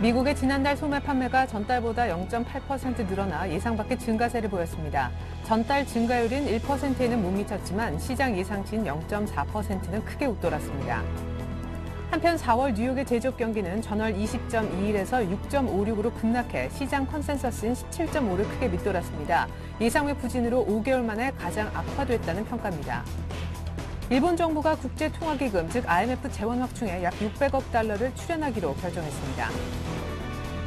미국의 지난달 소매 판매가 전달보다 0.8% 늘어나 예상 밖의 증가세를 보였습니다. 전달 증가율인 1%에는 못 미쳤지만 시장 예상치인 0.4%는 크게 웃돌았습니다. 한편 4월 뉴욕의 제조업 경기는 전월 20.21에서 6.56으로 급락해 시장 컨센서스인 17.5를 크게 밑돌았습니다. 예상 외 부진으로 5개월 만에 가장 악화됐다는 평가입니다. 일본 정부가 국제통화기금, 즉 IMF 재원 확충에 약 600억 달러를 출연하기로 결정했습니다.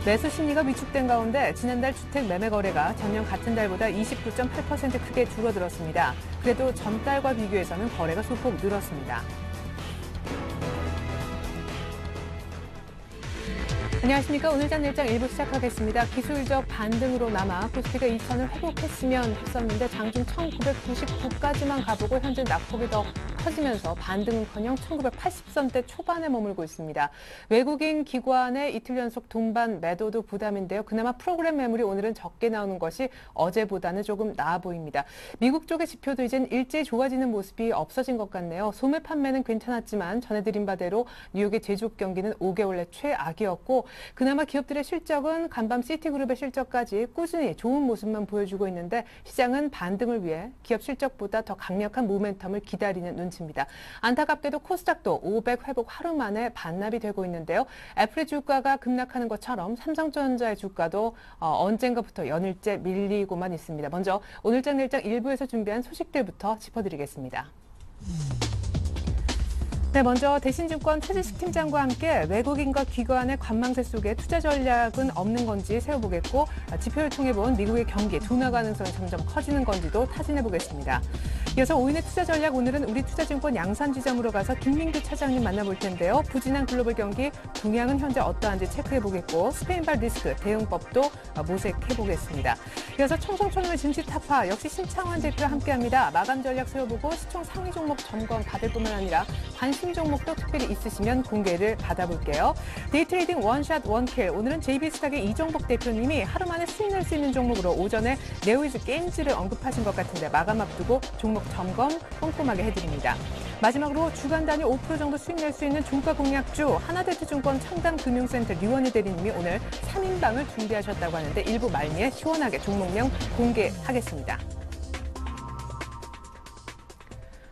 매수 심리가 위축된 가운데 지난달 주택 매매 거래가 전년 같은 달보다 29.8% 크게 줄어들었습니다. 그래도 전달과 비교해서는 거래가 소폭 늘었습니다. 안녕하십니까. 오늘 장일장 1부 시작하겠습니다. 기술적 반등으로 남아 코스피가 2,000을 회복했으면 했었는데 장중 1,999까지만 가보고 현재 낙폭이 더 커지면서 반등은커녕 1,980선대 초반에 머물고 있습니다. 외국인 기관의 이틀 연속 동반 매도도 부담인데요. 그나마 프로그램 매물이 오늘은 적게 나오는 것이 어제보다는 조금 나아 보입니다. 미국 쪽의 지표도 이젠 일제히 좋아지는 모습이 없어진 것 같네요. 소매 판매는 괜찮았지만 전해드린 바대로 뉴욕의 제조업 경기는 5개월 내 최악이었고 그나마 기업들의 실적은 간밤 시티그룹의 실적까지 꾸준히 좋은 모습만 보여주고 있는데 시장은 반등을 위해 기업 실적보다 더 강력한 모멘텀을 기다리는 눈치입니다. 안타깝게도 코스닥도 500 회복 하루 만에 반납이 되고 있는데요. 애플의 주가가 급락하는 것처럼 삼성전자의 주가도 언젠가부터 연일째 밀리고만 있습니다. 먼저 오늘 장일장 1부에서 준비한 소식들부터 짚어드리겠습니다. 네, 먼저 대신증권 최지식 팀장과 함께 외국인과 기관의 관망세 속에 투자 전략은 없는 건지 세워보겠고 지표를 통해 본 미국의 경기 둔화 가능성이 점점 커지는 건지도 타진해보겠습니다. 이어서 5인의 투자 전략 오늘은 우리 투자증권 양산지점으로 가서 김민규 차장님 만나볼 텐데요. 부진한 글로벌 경기 동향은 현재 어떠한지 체크해보겠고 스페인발 리스크 대응법도 모색해보겠습니다. 이어서 청송촌의 증시 타파 역시 심창원 대표와 함께합니다. 마감 전략 세워보고 시총 상위 종목 점검 받을 뿐만 아니라 관심 종목도 특별히 있으시면 공개를 받아볼게요. 데이트레이딩 원샷 원킬 오늘은 JB스탁의 이종복 대표님이 하루 만에 수익 낼 수 있는 종목으로 오전에 네오이즈 게임즈를 언급하신 것 같은데 마감 앞두고 종목 점검 꼼꼼하게 해드립니다. 마지막으로 주간 단위 5% 정도 수익 낼 수 있는 종가 공략주 하나대투증권 청담금융센터 류원희 대리님이 오늘 3인방을 준비하셨다고 하는데 일부 말미에 시원하게 종목명 공개하겠습니다.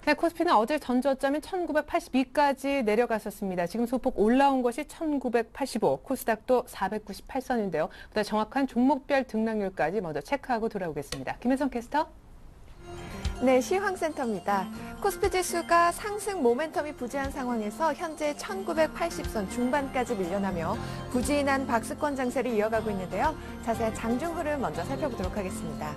네, 코스피는 어제 전저점인 1982까지 내려갔었습니다. 지금 소폭 올라온 것이 1985, 코스닥도 498선인데요. 보다 정확한 종목별 등락률까지 먼저 체크하고 돌아오겠습니다. 김혜성 캐스터. 네, 시황센터입니다. 코스피 지수가 상승 모멘텀이 부재한 상황에서 현재 1980선 중반까지 밀려나며 부진한 박스권 장세를 이어가고 있는데요. 자세한 장중 흐름 먼저 살펴보도록 하겠습니다.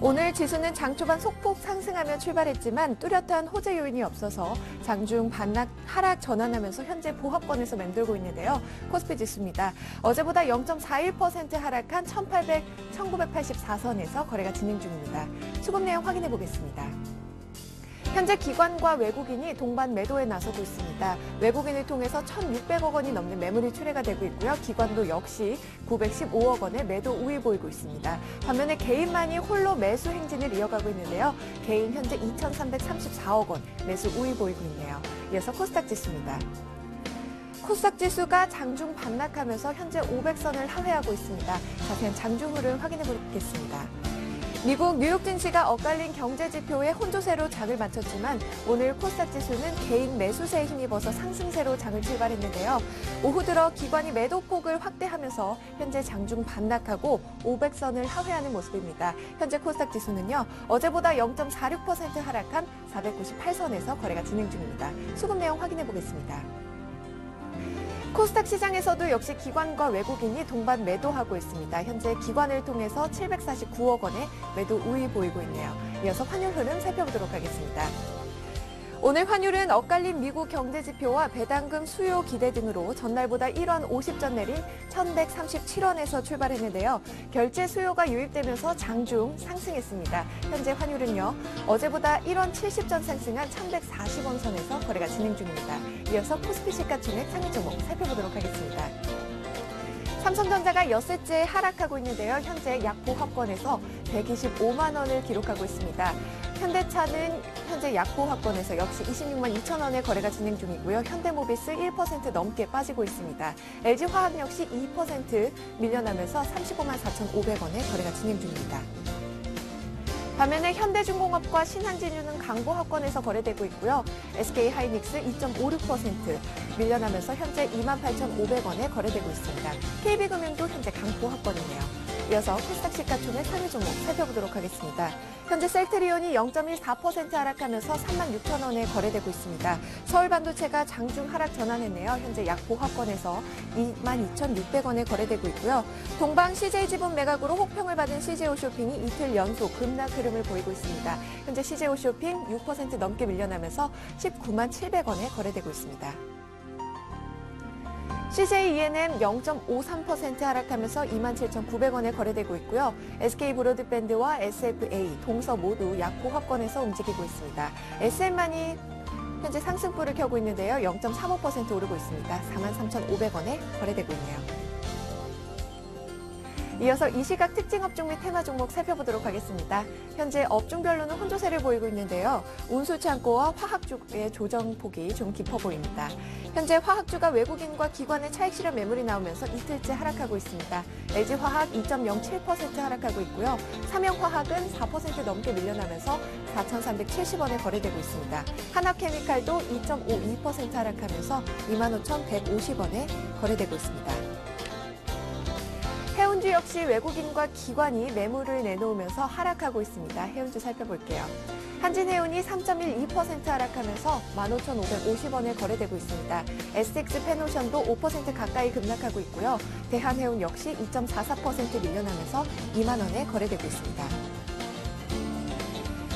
오늘 지수는 장 초반 소폭 상승하며 출발했지만 뚜렷한 호재 요인이 없어서 장중 반락 하락 전환하면서 현재 보합권에서 맴돌고 있는데요. 코스피 지수입니다. 어제보다 0.41% 하락한 1984선에서 거래가 진행 중입니다. 수급 내용 확인해 보겠습니다. 현재 기관과 외국인이 동반 매도에 나서고 있습니다. 외국인을 통해서 1,600억 원이 넘는 매물이 출회가 되고 있고요. 기관도 역시 915억 원의 매도 우위 보이고 있습니다. 반면에 개인만이 홀로 매수 행진을 이어가고 있는데요. 개인 현재 2,334억 원 매수 우위 보이고 있네요. 이어서 코스닥 지수입니다. 코스닥 지수가 장중 반락하면서 현재 500선을 하회하고 있습니다. 자세한 장중 흐름 확인해 보겠습니다. 미국 뉴욕 증시가 엇갈린 경제 지표에 혼조세로 장을 마쳤지만 오늘 코스닥 지수는 개인 매수세에 힘입어서 상승세로 장을 출발했는데요. 오후 들어 기관이 매도폭을 확대하면서 현재 장중 반락하고 500선을 하회하는 모습입니다. 현재 코스닥 지수는요. 어제보다 0.46% 하락한 498선에서 거래가 진행 중입니다. 수급 내용 확인해 보겠습니다. 코스닥 시장에서도 역시 기관과 외국인이 동반 매도하고 있습니다. 현재 기관을 통해서 749억 원의 매도 우위 보이고 있네요. 이어서 환율 흐름 살펴보도록 하겠습니다. 오늘 환율은 엇갈린 미국 경제 지표와 배당금 수요 기대 등으로 전날보다 1원 50전 내린 1,137원에서 출발했는데요. 결제 수요가 유입되면서 장중 상승했습니다. 현재 환율은요. 어제보다 1원 70전 상승한 1,140원 선에서 거래가 진행 중입니다. 이어서 코스피 시가총액 상위 종목 살펴보도록 하겠습니다. 삼성전자가 엿새째 하락하고 있는데요. 현재 약보합권에서 125만 원을 기록하고 있습니다. 현대차는 현재 약보합권에서 역시 26만 2천 원의 거래가 진행 중이고요. 현대모비스 1% 넘게 빠지고 있습니다. LG화학 역시 2% 밀려나면서 35만 4,500원의 거래가 진행 중입니다. 반면에 현대중공업과 신한진유는 강보합권에서 거래되고 있고요. SK하이닉스 2.56% 밀려나면서 현재 28,500원에 거래되고 있습니다. KB금융도 현재 강보합권이네요. 이어서 코스닥 시가총액 상위 종목 살펴보도록 하겠습니다. 현재 셀트리온이 0.14% 하락하면서 36,000원에 거래되고 있습니다. 서울반도체가 장중 하락 전환했네요. 현재 약보합권에서 22,600원에 거래되고 있고요. 동방 CJ지분 매각으로 혹평을 받은 CJ홈쇼핑이 이틀 연속 급락 흐름을 보이고 있습니다. 현재 CJ홈쇼핑 6% 넘게 밀려나면서 19만 700원에 거래되고 있습니다. CJ ENM 0.53% 하락하면서 27,900원에 거래되고 있고요. SK브로드밴드와 SFA, 동서 모두 약보합권에서 움직이고 있습니다. SM만이 현재 상승불을 켜고 있는데요. 0.35% 오르고 있습니다. 43,500원에 거래되고 있네요. 이어서 이 시각 특징 업종 및 테마 종목 살펴보도록 하겠습니다. 현재 업종별로는 혼조세를 보이고 있는데요. 운수창고와 화학주의 조정폭이 좀 깊어 보입니다. 현재 화학주가 외국인과 기관의 차익 실현 매물이 나오면서 이틀째 하락하고 있습니다. LG화학 2.07% 하락하고 있고요. 삼양화학은 4% 넘게 밀려나면서 4,370원에 거래되고 있습니다. 한화케미칼도 2.52% 하락하면서 25,150원에 거래되고 있습니다. 해운주 역시 외국인과 기관이 매물을 내놓으면서 하락하고 있습니다. 해운주 살펴볼게요. 한진해운이 3.12% 하락하면서 15,550원에 거래되고 있습니다. SX페노션도 5% 가까이 급락하고 있고요. 대한해운 역시 2.44% 밀려나면서 2만 원에 거래되고 있습니다.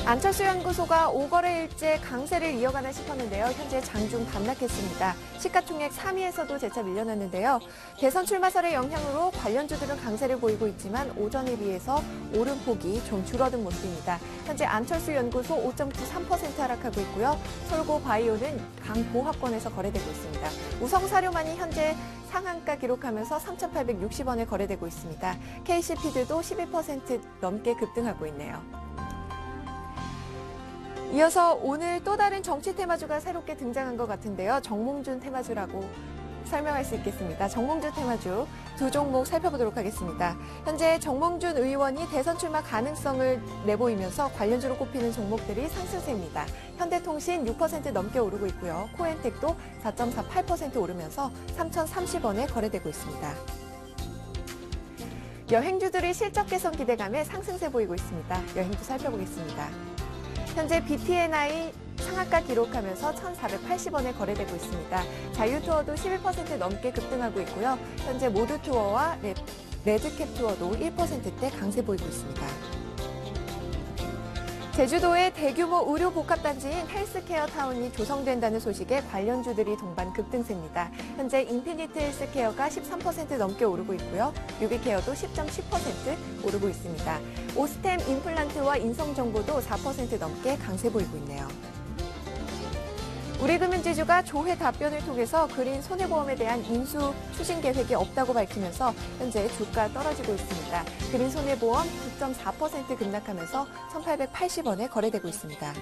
안철수 연구소가 5거래일째 강세를 이어가나 싶었는데요. 현재 장중 반락했습니다. 시가총액 3위에서도 재차 밀려났는데요. 대선 출마설의 영향으로 관련주들은 강세를 보이고 있지만 오전에 비해서 오름폭이 좀 줄어든 모습입니다. 현재 안철수 연구소 5.93% 하락하고 있고요. 솔고바이오는 강보합권에서 거래되고 있습니다. 우성사료만이 현재 상한가 기록하면서 3,860원에 거래되고 있습니다. KC피드도 12% 넘게 급등하고 있네요. 이어서 오늘 또 다른 정치 테마주가 새롭게 등장한 것 같은데요. 정몽준 테마주라고 설명할 수 있겠습니다. 정몽준 테마주 두 종목 살펴보도록 하겠습니다. 현재 정몽준 의원이 대선 출마 가능성을 내보이면서 관련주로 꼽히는 종목들이 상승세입니다. 현대통신 6% 넘게 오르고 있고요. 코엔텍도 4.48% 오르면서 3,030원에 거래되고 있습니다. 여행주들이 실적 개선 기대감에 상승세 보이고 있습니다. 여행주 살펴보겠습니다. 현재 BTNI 상한가 기록하면서 1,480원에 거래되고 있습니다. 자유투어도 11% 넘게 급등하고 있고요. 현재 모두투어와 레드캡투어도 1%대 강세 보이고 있습니다. 제주도의 대규모 의료 복합단지인 헬스케어 타운이 조성된다는 소식에 관련주들이 동반 급등세입니다. 현재 인피니트 헬스케어가 13% 넘게 오르고 있고요. 유비케어도 10.10% 오르고 있습니다. 오스템 임플란트와 인성정보도 4% 넘게 강세 보이고 있네요. 우리금융지주가 조회 답변을 통해서 그린 손해보험에 대한 인수 추진 계획이 없다고 밝히면서 현재 주가 떨어지고 있습니다. 그린 손해보험 9.4% 급락하면서 1,880원에 거래되고 있습니다.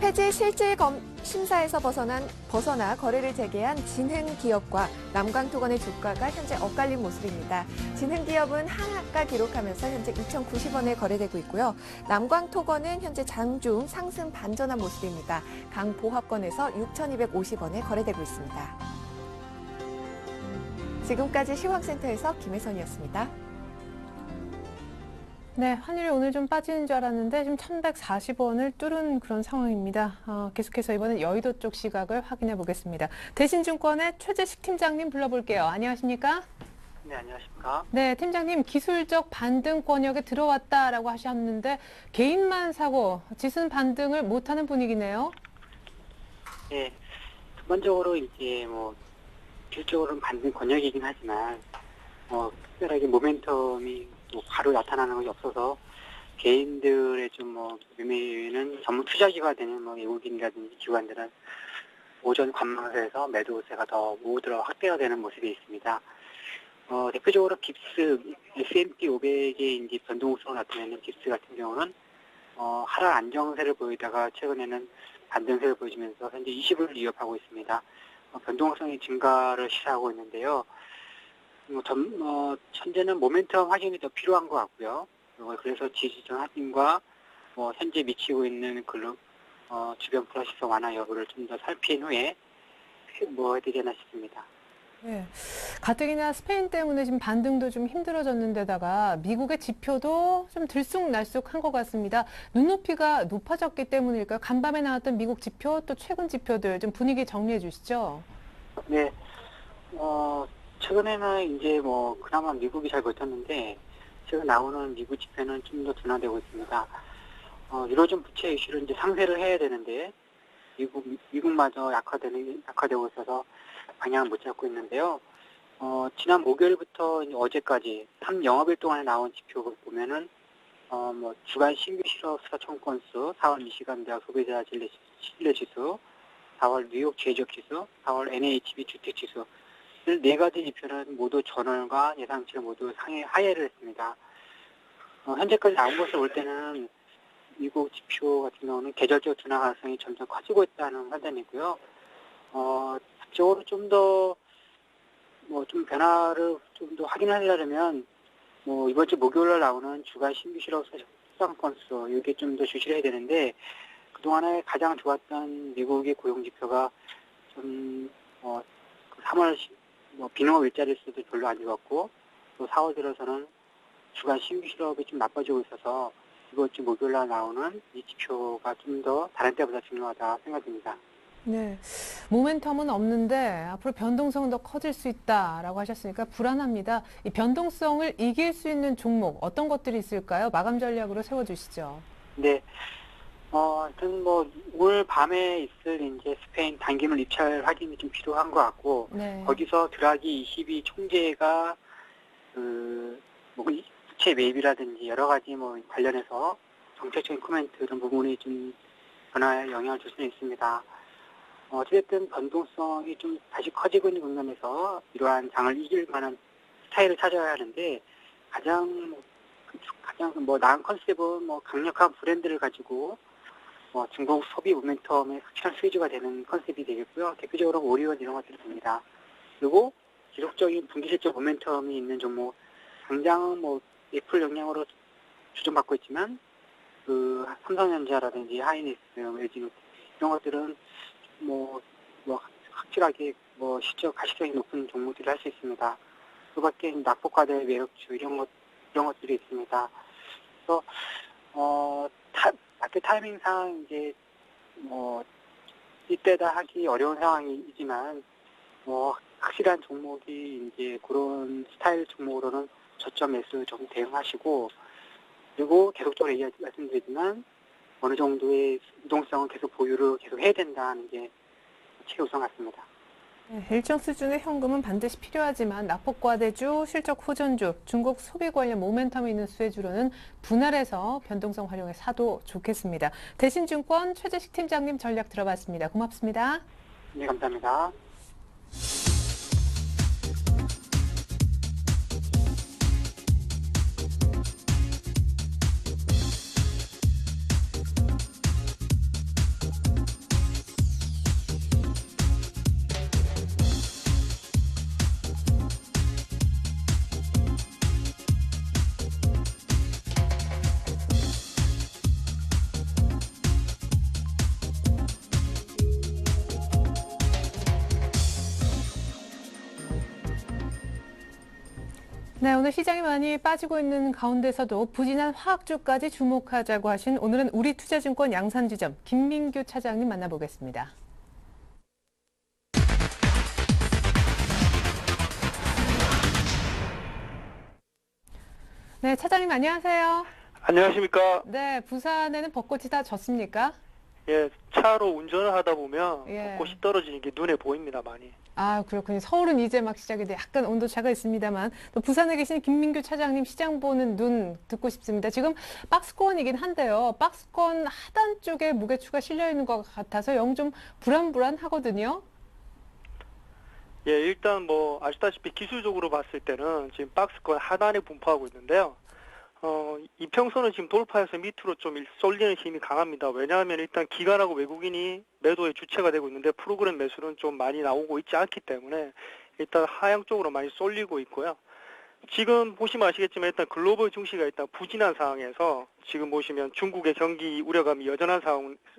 폐지 실질 심사에서 벗어나 거래를 재개한 진흥기업과 남광토건의 주가가 현재 엇갈린 모습입니다. 진흥기업은 하락가 기록하면서 현재 2,090원에 거래되고 있고요. 남광토건은 현재 장중 상승 반전한 모습입니다. 강보합권에서 6,250원에 거래되고 있습니다. 지금까지 시황센터에서 김혜선이었습니다. 네, 환율이 오늘 좀 빠지는 줄 알았는데 지금 1,140원을 뚫은 그런 상황입니다. 계속해서 이번엔 여의도 쪽 시각을 확인해 보겠습니다. 대신증권의 최재식 팀장님 불러볼게요. 안녕하십니까? 네, 안녕하십니까? 네, 팀장님 기술적 반등 권역에 들어왔다라고 하셨는데 개인만 사고 지수는 반등을 못하는 분위기네요. 네, 기본적으로 이제 기술적으로는 반등 권역이긴 하지만 특별하게 모멘텀이 바로 나타나는 것이 없어서 개인들의 좀 매매는 전문 투자기가 되는 외국인이라든지 기관들은 오전 관망세에서 매도세가 더 우호들어 확대가 되는 모습이 있습니다. 대표적으로 깁스, S&P 500의 이제 변동성을 나타내는 깁스 같은 경우는 하락 안정세를 보이다가 최근에는 반등세를 보여주면서 현재 20을 위협하고 있습니다. 변동성이 증가를 시사하고 있는데요. 현재는 모멘텀 확인이 더 필요한 것 같고요. 그래서 지지선 확인과 현재 미치고 있는 주변 불확실성 완화 여부를 좀 더 살핀 후에 해야 되나 싶습니다. 네. 가뜩이나 스페인 때문에 지금 반등도 좀 힘들어졌는데다가 미국의 지표도 좀 들쑥날쑥한 것 같습니다. 눈높이가 높아졌기 때문일까요? 간밤에 나왔던 미국 지표 또 최근 지표들 좀 분위기 정리해 주시죠. 네. 최근에는 이제 그나마 미국이 잘 버텼는데 최근 나오는 미국 지표는 좀 더 둔화되고 있습니다. 유로존 부채 이슈를 이제 상쇄를 해야 되는데 미국마저 약화되고 있어서 방향을 못 잡고 있는데요. 지난 목요일부터 이제 어제까지 3영업일 동안에 나온 지표를 보면은 주간 신규 실업 서청 건수, 4월 미시간 대학 소비자 신뢰 지수, 4월 뉴욕 제조업 지수, 4월 NHB 주택 지수 네 가지 지표는 모두 전월과 예상치를 모두 하회를 했습니다. 현재까지 나온 것을 볼 때는 미국 지표 같은 경우는 계절적 둔화 가능성이 점점 커지고 있다는 판단이고요. 적으로 좀 더 좀 변화를 좀 더 확인하려면 이번 주 목요일에 나오는 주간 신규 실업 수당 건수 이게 좀 더 주시를 해야 되는데 그동안에 가장 좋았던 미국의 고용 지표가 좀 3월 비농업 일자리 수도 별로 안 좋았고 또 4월 들어서는 주간 신규 실업이 좀 나빠지고 있어서 이번 주 목요일에 나오는 이 지표가 좀 더 다른 때보다 중요하다 생각됩니다. 네, 모멘텀은 없는데 앞으로 변동성은 더 커질 수 있다라고 하셨으니까 불안합니다. 이 변동성을 이길 수 있는 종목 어떤 것들이 있을까요? 마감 전략으로 세워주시죠. 네, 하여튼 오늘 밤에 있을 이제 스페인 단기물 입찰 확인이 좀 필요한 것 같고 네. 거기서 드라기 22 총재가 부채 매입이라든지 여러 가지 관련해서 정책적인 코멘트 이런 부분이 좀 변화에 영향을 줄 수는 있습니다. 어쨌든 변동성이 좀 다시 커지고 있는 국면에서 이러한 장을 이길 만한 스타일을 찾아야 하는데 가장 나은 컨셉은 강력한 브랜드를 가지고 중국 소비 모멘텀의 확실한 수혜주가 되는 컨셉이 되겠고요. 대표적으로 오리온 이런 것들이 됩니다. 그리고 지속적인 분기 실적 모멘텀이 있는 종목, 당장은 애플 영향으로 주점받고 있지만 삼성전자라든지 하이닉스, LG 이런 것들은 확실하게 가시성이 높은 종목들을 할 수 있습니다. 그 밖에 낙폭과대 매력주 이런 것들이 있습니다. 그래서 마켓 타이밍상 이제 이때다 하기 어려운 상황이지만 확실한 종목이 이제 그런 스타일 종목으로는 저점 매수 좀 대응하시고 그리고 계속적으로 말씀드리지만 어느 정도의 유동성은 계속 보유를 계속 해야 된다는 게 최우선 같습니다. 네, 일정 수준의 현금은 반드시 필요하지만 낙폭과대주, 실적 호전주, 중국 소비 관련 모멘텀이 있는 수혜주로는 분할해서 변동성 활용에 사도 좋겠습니다. 대신증권 최재식 팀장님 전략 들어봤습니다. 고맙습니다. 네, 감사합니다. 네, 오늘 시장이 많이 빠지고 있는 가운데서도 부진한 화학주까지 주목하자고 하신 오늘은 우리투자증권 양산지점 김민규 차장님 만나보겠습니다. 네, 차장님 안녕하세요. 안녕하십니까. 네, 부산에는 벚꽃이 다 졌습니까? 예, 차로 운전을 하다 보면 예. 벚꽃이 떨어지는 게 눈에 보입니다, 많이. 아, 그렇군요. 서울은 이제 막 시작이 돼 약간 온도차가 있습니다만 또 부산에 계신 김민규 차장님 시장 보는 눈 듣고 싶습니다. 지금 박스권이긴 한데요. 박스권 하단 쪽에 무게추가 실려 있는 것 같아서 영 좀 불안불안하거든요. 예, 일단 뭐 아시다시피 기술적으로 봤을 때는 지금 박스권 하단에 분포하고 있는데요. 이평선을 지금 돌파해서 밑으로 좀 쏠리는 힘이 강합니다. 왜냐하면 일단 기관하고 외국인이 매도의 주체가 되고 있는데 프로그램 매수는 좀 많이 나오고 있지 않기 때문에 일단 하향 쪽으로 많이 쏠리고 있고요. 지금 보시면 아시겠지만 일단 글로벌 증시가 일단 부진한 상황에서 지금 보시면 중국의 경기 우려감이 여전한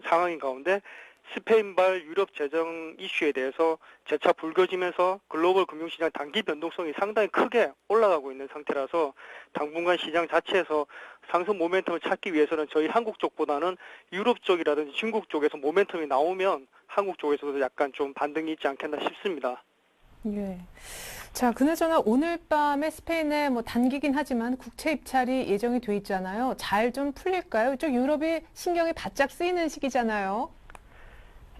상황인 가운데 스페인발 유럽 재정 이슈에 대해서 재차 불거지면서 글로벌 금융시장 단기 변동성이 상당히 크게 올라가고 있는 상태라서 당분간 시장 자체에서 상승 모멘텀을 찾기 위해서는 저희 한국 쪽보다는 유럽 쪽이라든지 중국 쪽에서 모멘텀이 나오면 한국 쪽에서도 약간 좀 반등이 있지 않겠나 싶습니다. 예. 자, 그나저나 오늘 밤에 스페인에 뭐 단기긴 하지만 국채 입찰이 예정이 돼 있잖아요. 잘 좀 풀릴까요? 이쪽 유럽이 신경이 바짝 쓰이는 시기잖아요.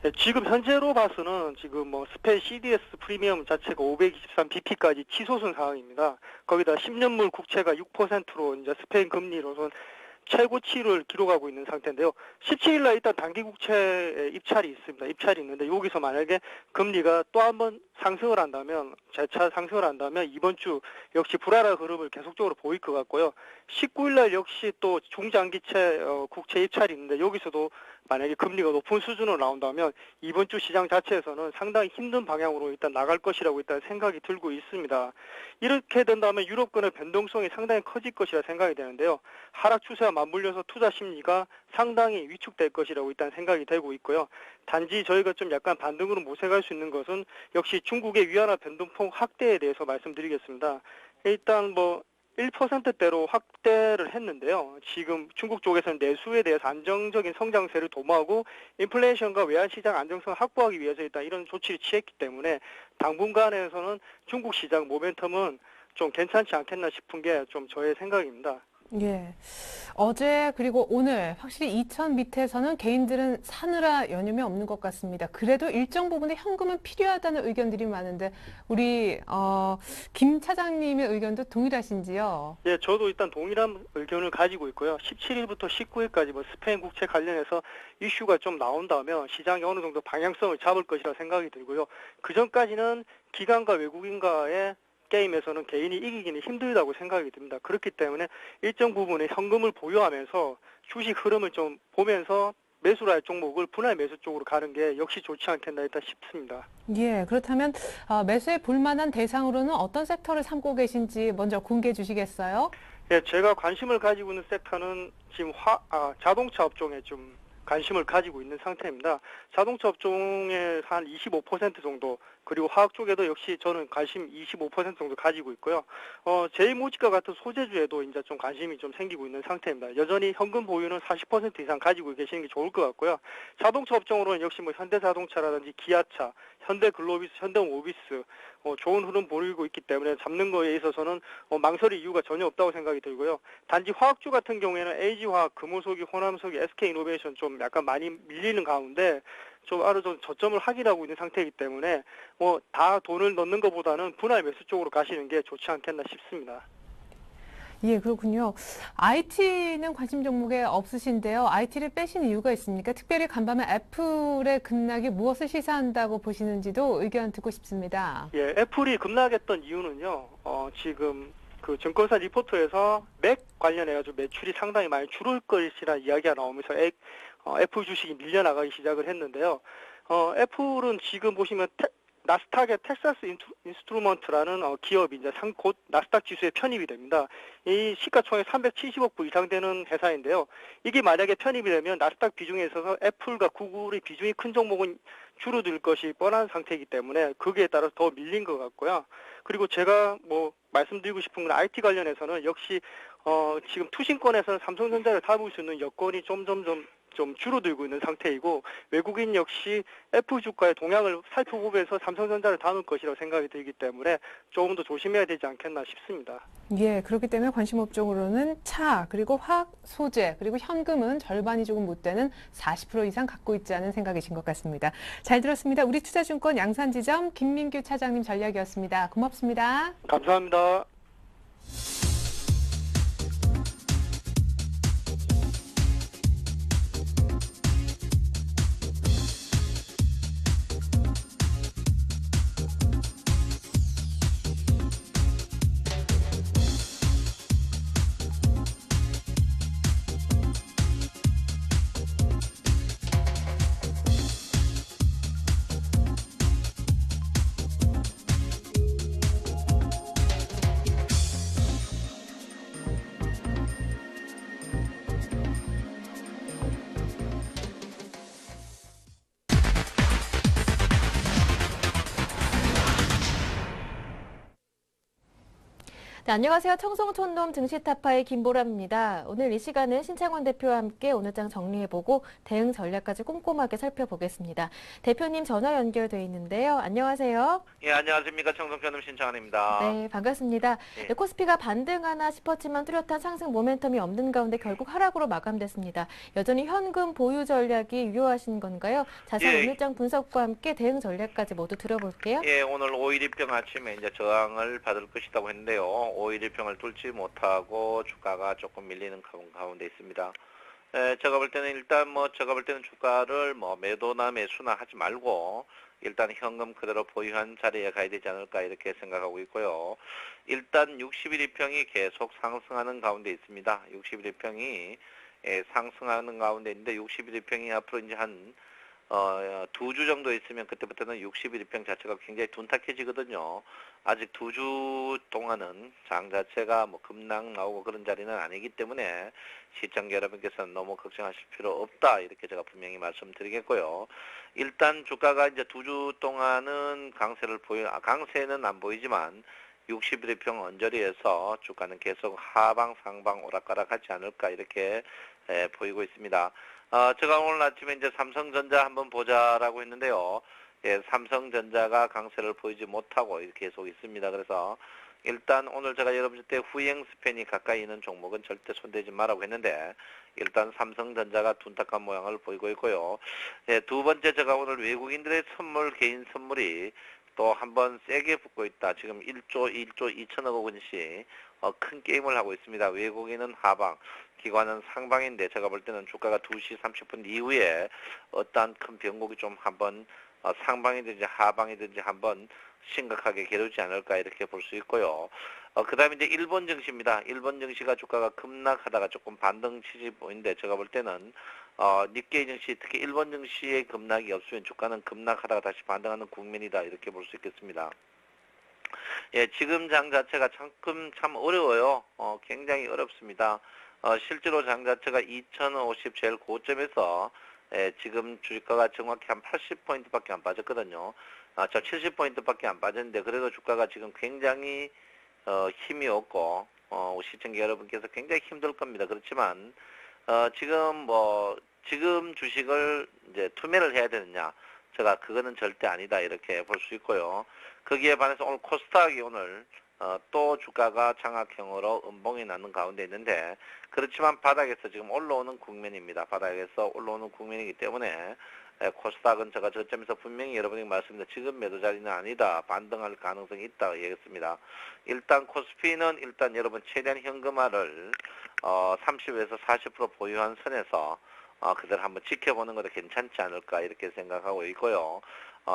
네, 지금 현재로 봐서는 지금 뭐 스페인 CDS 프리미엄 자체가 523bp까지 치솟은 상황입니다. 거기다 10년물 국채가 6%로 이제 스페인 금리로선 최고치를 기록하고 있는 상태인데요. 17일날 일단 단기 국채 입찰이 있습니다. 입찰이 있는데 여기서 만약에 금리가 또 한번 상승을 한다면 재차 상승을 한다면 이번 주 역시 불안한 흐름을 계속적으로 보일 것 같고요. 19일날 역시 또 중장기채 국채 입찰이 있는데 여기서도 만약에 금리가 높은 수준으로 나온다면 이번 주 시장 자체에서는 상당히 힘든 방향으로 일단 나갈 것이라고 일단 생각이 들고 있습니다. 이렇게 된다면 유럽권의 변동성이 상당히 커질 것이라 생각이 되는데요. 하락 추세와 맞물려서 투자 심리가 상당히 위축될 것이라고 일단 생각이 되고 있고요. 단지 저희가 좀 약간 반등으로 모색할 수 있는 것은 역시 중국의 위안화 변동폭 확대에 대해서 말씀드리겠습니다. 일단 뭐 1%대로 확대를 했는데요. 지금 중국 쪽에서는 내수에 대해서 안정적인 성장세를 도모하고 인플레이션과 외환시장 안정성을 확보하기 위해서 일단 이런 조치를 취했기 때문에 당분간에서는 중국 시장 모멘텀은 좀 괜찮지 않겠나 싶은 게 좀 저의 생각입니다. 예. 어제 그리고 오늘 확실히 2천 밑에서는 개인들은 사느라 여념이 없는 것 같습니다. 그래도 일정 부분의 현금은 필요하다는 의견들이 많은데 우리 김 차장님의 의견도 동일하신지요? 예, 저도 일단 동일한 의견을 가지고 있고요. 17일부터 19일까지 뭐 스페인 국채 관련해서 이슈가 좀 나온다면 시장이 어느 정도 방향성을 잡을 것이라 생각이 들고요. 그 전까지는 기관과 외국인과의 게임에서는 개인이 이기기는 힘들다고 생각이 듭니다. 그렇기 때문에 일정 부분의 현금을 보유하면서 주식 흐름을 좀 보면서 매수를 할 종목을 분할 매수 쪽으로 가는 게 역시 좋지 않겠나 일단 싶습니다. 예, 그렇다면 매수해 볼 만한 대상으로는 어떤 섹터를 삼고 계신지 먼저 공개해 주시겠어요? 예, 제가 관심을 가지고 있는 섹터는 지금 자동차 업종에 좀 관심을 가지고 있는 상태입니다. 자동차 업종의 한 25% 정도, 그리고 화학 쪽에도 역시 저는 관심 25% 정도 가지고 있고요. 제이모직과 같은 소재주에도 이제 좀 관심이 좀 생기고 있는 상태입니다. 여전히 현금 보유는 40% 이상 가지고 계시는 게 좋을 것 같고요. 자동차 업종으로는 역시 뭐 현대자동차라든지 기아차, 현대글로비스, 현대모비스 좋은 흐름 보이고 있기 때문에 잡는 거에 있어서는 망설일 이유가 전혀 없다고 생각이 들고요. 단지 화학주 같은 경우에는 LG화학, 금호석유, 호남석유, SK이노베이션 좀 약간 많이 밀리는 가운데 좀 아주 좀 저점을 확인하고 있는 상태이기 때문에 뭐 다 돈을 넣는 것보다는 분할 매수 쪽으로 가시는 게 좋지 않겠나 싶습니다. 예, 그렇군요. IT는 관심 종목에 없으신데요. IT를 빼신 이유가 있습니까? 특별히 간밤에 애플의 급락이 무엇을 시사한다고 보시는지도 의견 듣고 싶습니다. 예, 애플이 급락했던 이유는요. 지금 그 증권사 리포트에서 맥 관련해가지고 매출이 상당히 많이 줄을 것이라는 이야기가 나오면서 애플 주식이 밀려나가기 시작을 했는데요. 애플은 지금 보시면 나스닥의 텍사스 인스트루먼트라는 기업이 이제 곧 나스닥 지수에 편입이 됩니다. 이 시가총액 370억 불 이상 되는 회사인데요. 이게 만약에 편입이 되면 나스닥 비중에 있어서 애플과 구글의 비중이 큰 종목은 줄어들 것이 뻔한 상태이기 때문에 거기에 따라서 더 밀린 것 같고요. 그리고 제가 뭐 말씀드리고 싶은 건 IT 관련해서는 역시 지금 투신권에서는 삼성전자를 담을 수 있는 여건이 점점점 좀 줄어들고 있는 상태이고 외국인 역시 F 주가의 동향을 살펴보면서 삼성전자를 다룰 것이라고 생각이 들기 때문에 조금 더 조심해야 되지 않겠나 싶습니다. 예, 그렇기 때문에 관심 업종으로는 차, 그리고 화학, 소재, 그리고 현금은 절반이 조금 못 되는 40% 이상 갖고 있지 않은 생각이신 것 같습니다. 잘 들었습니다. 우리투자증권 양산지점 김민규 차장님 전략이었습니다. 고맙습니다. 감사합니다. 네, 안녕하세요. 청송촌놈 증시타파의 김보람입니다. 오늘 이 시간은 신창원 대표와 함께 오늘장 정리해보고 대응 전략까지 꼼꼼하게 살펴보겠습니다. 대표님 전화 연결돼 있는데요. 안녕하세요. 예, 안녕하십니까. 청송촌놈 신창원입니다. 네, 반갑습니다. 예. 네, 코스피가 반등하나 싶었지만 뚜렷한 상승 모멘텀이 없는 가운데 결국 하락으로 마감됐습니다. 여전히 현금 보유 전략이 유효하신 건가요? 자세한 예. 오늘장 분석과 함께 대응 전략까지 모두 들어볼게요. 예, 오늘 5.11평 아침에 이제 저항을 받을 것이라고 했는데요. 5.11평을 뚫지 못하고 주가가 조금 밀리는 가운데 있습니다. 제가 볼 때는 제가 볼 때는 주가를 매도나 매수나 하지 말고 일단 현금 그대로 보유한 자리에 가야 되지 않을까 이렇게 생각하고 있고요. 일단 61일평이 계속 상승하는 가운데 있습니다. 61일평이 상승하는 가운데 있는데 61일평이 앞으로 이제 한 2주 정도 있으면 그때부터는 61일평 자체가 굉장히 둔탁해지거든요. 아직 2주 동안은 장 자체가 급락 나오고 그런 자리는 아니기 때문에 시청자 여러분께서는 너무 걱정하실 필요 없다. 이렇게 제가 분명히 말씀드리겠고요. 일단 주가가 이제 2주 동안은 강세는 안 보이지만 61일평 언저리에서 주가는 계속 하방, 상방, 오락가락하지 않을까 이렇게 보이고 있습니다. 제가 오늘 아침에 이제 삼성전자 한번 보자라고 했는데요. 예, 삼성전자가 강세를 보이지 못하고 이렇게 계속 있습니다. 그래서 일단 오늘 제가 여러분한테 후행 스팬이 가까이 있는 종목은 절대 손대지 말라고 했는데 일단 삼성전자가 둔탁한 모양을 보이고 있고요. 예, 두 번째 제가 오늘 외국인들의 개인 선물이 또 한번 세게 붙고 있다. 지금 1조 2천억 원씩 큰 게임을 하고 있습니다. 외국인은 하방, 기관은 상방인데 제가 볼 때는 주가가 2시 30분 이후에 어떠한 큰 변곡이 좀 한번 상방이든지 하방이든지 한번 심각하게 겨루지 않을까 이렇게 볼 수 있고요. 그 다음에 이제 일본 증시입니다. 일본 증시가 주가가 급락하다가 조금 반등 치지 보이는데 제가 볼 때는 니케이 증시 특히 일본 증시의 급락이 없으면 주가는 급락하다가 다시 반등하는 국면이다 이렇게 볼 수 있겠습니다. 예, 지금 장 자체가 참 어려워요. 굉장히 어렵습니다. 실제로 장 자체가 2050 제일 고점에서 지금 주가가 정확히 한 80포인트밖에 안 빠졌거든요. 70포인트밖에 안 빠졌는데 그래도 주가가 지금 굉장히 힘이 없고 시청자 여러분께서 굉장히 힘들 겁니다. 그렇지만 지금 주식을 이제 투매를 해야 되느냐? 제가 그거는 절대 아니다 이렇게 볼 수 있고요. 거기에 반해서 오늘 코스닥이 오늘 또 주가가 장악형으로 음봉이 나는 가운데 있는데 그렇지만 바닥에서 지금 올라오는 국면입니다. 바닥에서 올라오는 국면이기 때문에 코스닥은 제가 저점에서 분명히 여러분에게 말씀드린 지금 매도 자리는 아니다. 반등할 가능성이 있다고 얘기했습니다. 일단 코스피는 일단 여러분 최대한 현금화를 30에서 40% 보유한 선에서 그대로 한번 지켜보는 것도 괜찮지 않을까 이렇게 생각하고 있고요.